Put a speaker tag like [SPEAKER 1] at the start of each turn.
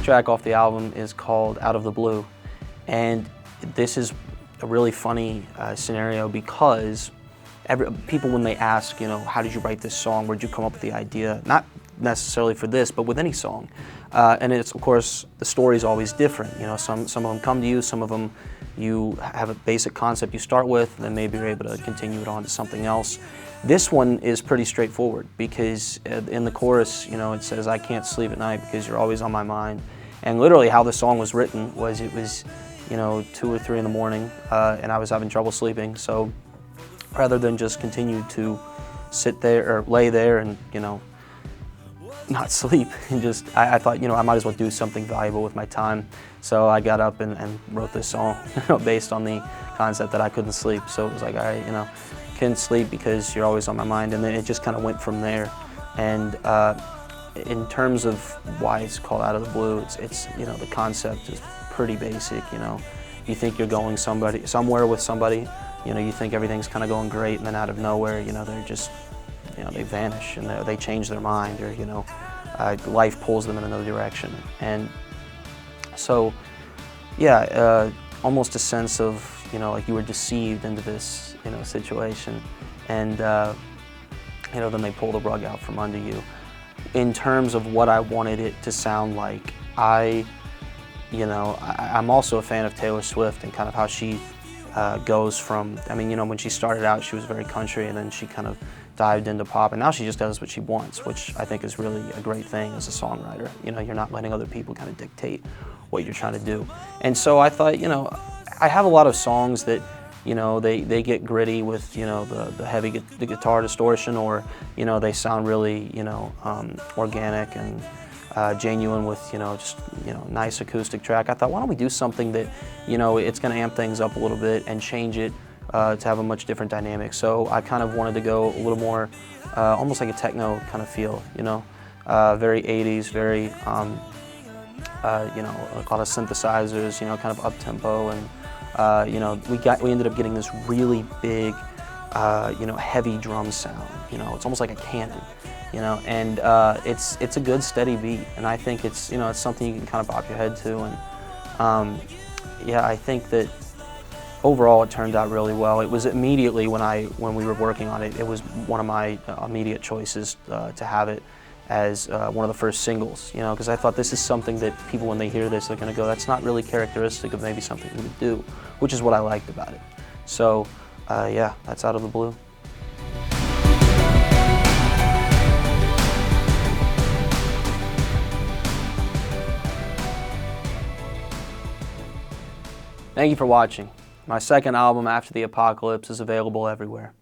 [SPEAKER 1] track off the album is called Out of the Blue, and this is a really funny scenario because people, when they ask, you know, how did you write this song, where'd you come up with the idea, not necessarily for this, but with any song, and it's, of course, the story's always different. You know, some of them come to you, some of them you have a basic concept you start with, then maybe you're able to continue it on to something else. This one is pretty straightforward because in the chorus, you know, it says, I can't sleep at night because you're always on my mind. And literally how the song was written was, it was, you know, 2 or 3 in the morning, and I was having trouble sleeping. So rather than just continue to sit there or lay there and, you know, not sleep, and just, I thought, you know, I might as well do something valuable with my time. So I got up and wrote this song based on the concept that I couldn't sleep. So it was like, all right, you know, couldn't sleep because you're always on my mind, and then it just kind of went from there. And in terms of why it's called Out of the Blue, it's you know, the concept is pretty basic. You know, you think you're going somewhere with somebody, you know, you think everything's kind of going great, and then out of nowhere, you know, they're just, you know, they vanish and they change their mind, or, you know, life pulls them in another direction. And so, yeah, almost a sense of, you know, like you were deceived into this, you know, situation, and you know, then they pull the rug out from under you. In terms of what I wanted it to sound like, I'm also a fan of Taylor Swift and kind of how she goes from, I mean, you know, when she started out, she was very country, and then she kind of dived into pop, and now she just does what she wants, which I think is really a great thing as a songwriter. You know, you're not letting other people kind of dictate what you're trying to do. And so I thought, you know, I have a lot of songs that, you know, they get gritty with, you know, the heavy the guitar distortion, or, you know, they sound really, you know, organic and genuine with, you know, just, you know, nice acoustic track. I thought, why don't we do something that, you know, it's going to amp things up a little bit and change it to have a much different dynamic. So I kind of wanted to go a little more, almost like a techno kind of feel, you know, very 80s, very, you know, a lot of synthesizers, you know, kind of up-tempo, and you know, we ended up getting this really big, you know, heavy drum sound. You know, it's almost like a cannon, you know, and it's a good steady beat, and I think it's, you know, it's something you can kind of bop your head to, and yeah, I think that overall it turned out really well. It was immediately when we were working on it, it was one of my immediate choices to have it as one of the first singles, you know, because I thought this is something that people, when they hear this, they're going to go, that's not really characteristic of maybe something we would do, which is what I liked about it. So yeah, that's Out of the Blue. Thank you for watching. My second album, After the Apocalypse, is available everywhere.